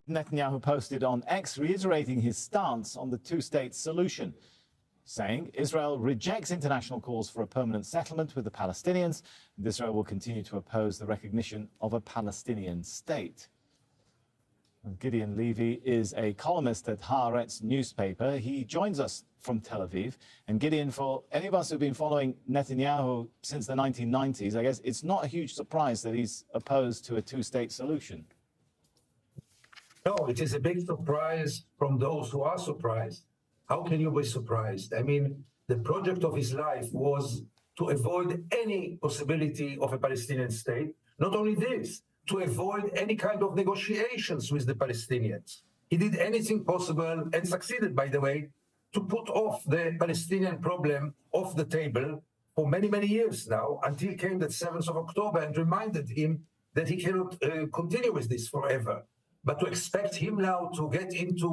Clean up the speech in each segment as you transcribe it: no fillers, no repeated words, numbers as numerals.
Netanyahu posted on X reiterating his stance on the two-state solution, saying Israel rejects international calls for a permanent settlement with the Palestinians, and Israel will continue to oppose the recognition of a Palestinian state. Gideon Levi is a columnist at Harrez newspaper. He joins us from Tel Aviv. And Gideon, for any of us who've been following Netanyahu since the 1990s, I guess it's not a huge surprise that he's opposed to a two-state solution. No, it is a big surprise from those who are surprised. How can you be surprised? I mean, the project of his life was to avoid any possibility of a Palestinian state. Not only this, to avoid any kind of negotiations with the Palestinians. He did anything possible and succeeded, by the way, to put off the Palestinian problem off the table for many, many years now, until came the 7th of October and reminded him that he cannot continue with this forever. But to expect him now to get into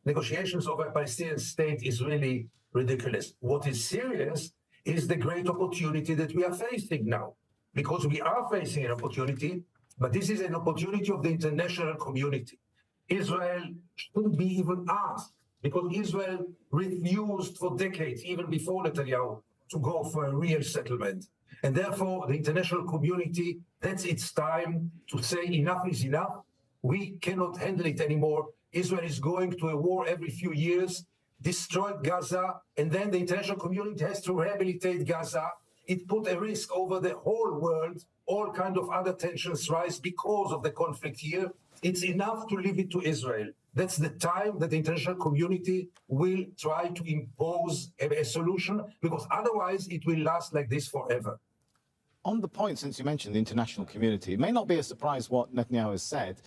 negotiations of a Palestinian state is really ridiculous. What is serious is the great opportunity that we are facing now, because we are facing an opportunity, but this is an opportunity of the international community. Israel shouldn't be even asked, because Israel refused for decades, even before Netanyahu, to go for a real settlement. And therefore, the international community, that's its time to say enough is enough. We cannot handle it anymore. Israel is going to a war every few years, destroyed Gaza, and then the international community has to rehabilitate Gaza. It put a risk over the whole world. All kinds of other tensions rise because of the conflict here. It's enough to leave it to Israel. That's the time that the international community will try to impose a solution, because otherwise it will last like this forever. On the point, since you mentioned the international community, it may not be a surprise what Netanyahu has said.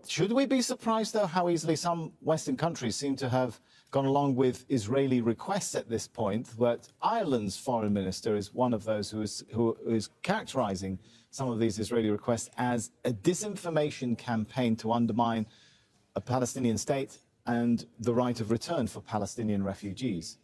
Should we be surprised, though, how easily some Western countries seem to have gone along with Israeli requests at this point? But Ireland's foreign minister is one of those who is characterizing some of these Israeli requests as a disinformation campaign to undermine a Palestinian state and the right of return for Palestinian refugees.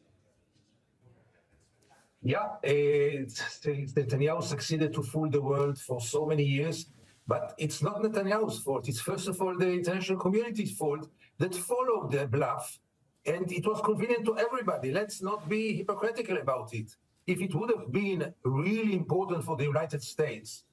Yeah, Netanyahu succeeded to fool the world for so many years. But it's not Netanyahu's fault. It's first of all the international community's fault that followed the bluff, and it was convenient to everybody. Let's not be hypocritical about it. If it would have been really important for the United States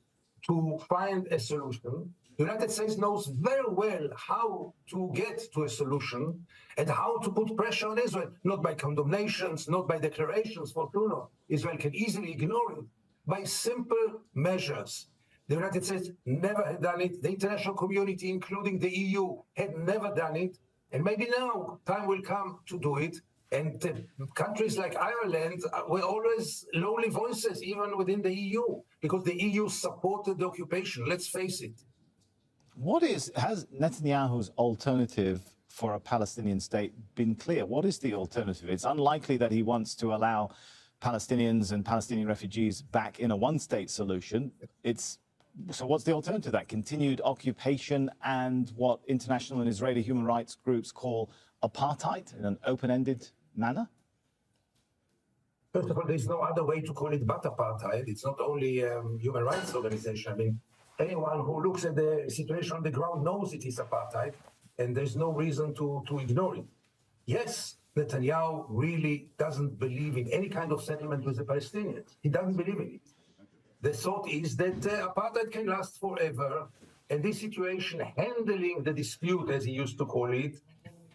to find a solution, the United States knows very well how to get to a solution and how to put pressure on Israel, not by condemnations, not by declarations for Pluno. Israel can easily ignore it, by simple measures. The United States never had done it. The international community, including the EU, had never done it. And maybe now time will come to do it. And countries like Ireland were always lonely voices, even within the EU, because the EU supported the occupation. Let's face it. Has Netanyahu's alternative for a Palestinian state been clear? What is the alternative? It's unlikely that he wants to allow Palestinians and Palestinian refugees back in a one-state solution. So what's the alternative to that? Continued occupation and what international and Israeli human rights groups call apartheid in an open-ended manner? First of all, there's no other way to call it but apartheid. It's not only a human rights organization. I mean, anyone who looks at the situation on the ground knows it is apartheid, and there's no reason to ignore it. Yes, Netanyahu really doesn't believe in any kind of settlement with the Palestinians. He doesn't believe in it. The thought is that apartheid can last forever, and this situation, handling the dispute, as he used to call it,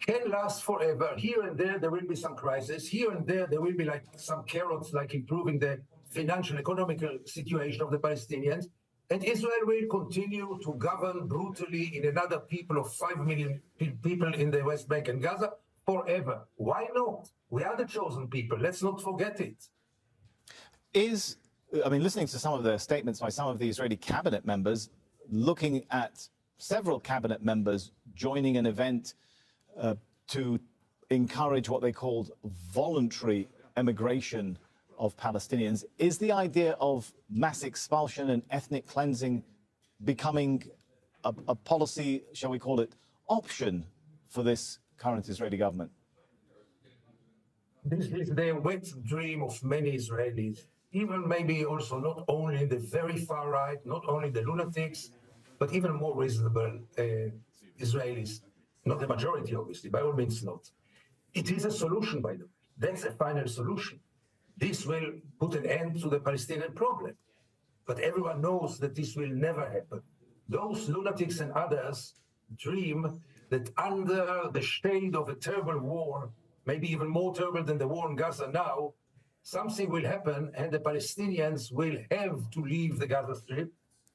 can last forever. Here and there will be some crisis. Here and there will be like some carrots, like improving the financial, economical situation of the Palestinians. And Israel will continue to govern brutally in another people of 5 million people in the West Bank and Gaza forever. Why not? We are the chosen people. Let's not forget it. Listening to some of the statements by some of the Israeli cabinet members, looking at several cabinet members joining an event to encourage what they called voluntary emigration of Palestinians, is the idea of mass expulsion and ethnic cleansing becoming a policy, shall we call it, option for this current Israeli government? This is the wet dream of many Israelis, even maybe also not only the very far right, not only the lunatics, but even more reasonable Israelis. not the majority, obviously, by all means not. It is a solution, by the way. That's a final solution. This will put an end to the Palestinian problem. But everyone knows that this will never happen. Those lunatics and others dream that under the shade of a terrible war, maybe even more terrible than the war in Gaza now, something will happen and the Palestinians will have to leave the Gaza Strip.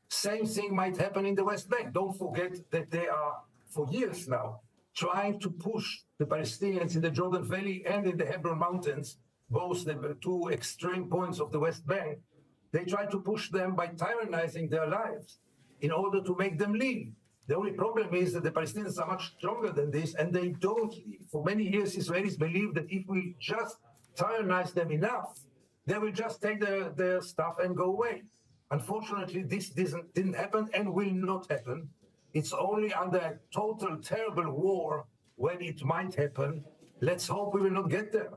Same thing might happen in the West Bank. Don't forget that they are, for years now, trying to push the Palestinians in the Jordan Valley and in the Hebron Mountains, both the two extreme points of the West Bank. They try to push them by tyrannizing their lives in order to make them leave. The only problem is that the Palestinians are much stronger than this, and they don't leave. For many years, Israelis believed that if we just tyrannize them enough, they will just take their stuff and go away. Unfortunately, this didn't happen and will not happen. It's only under a total, terrible war when it might happen. Let's hope we will not get there.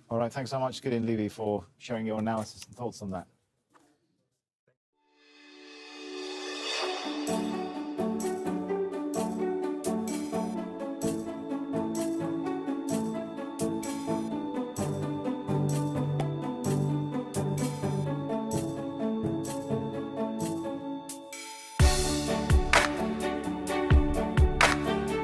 All right, thanks so much, Gideon Levi, for sharing your analysis and thoughts on that.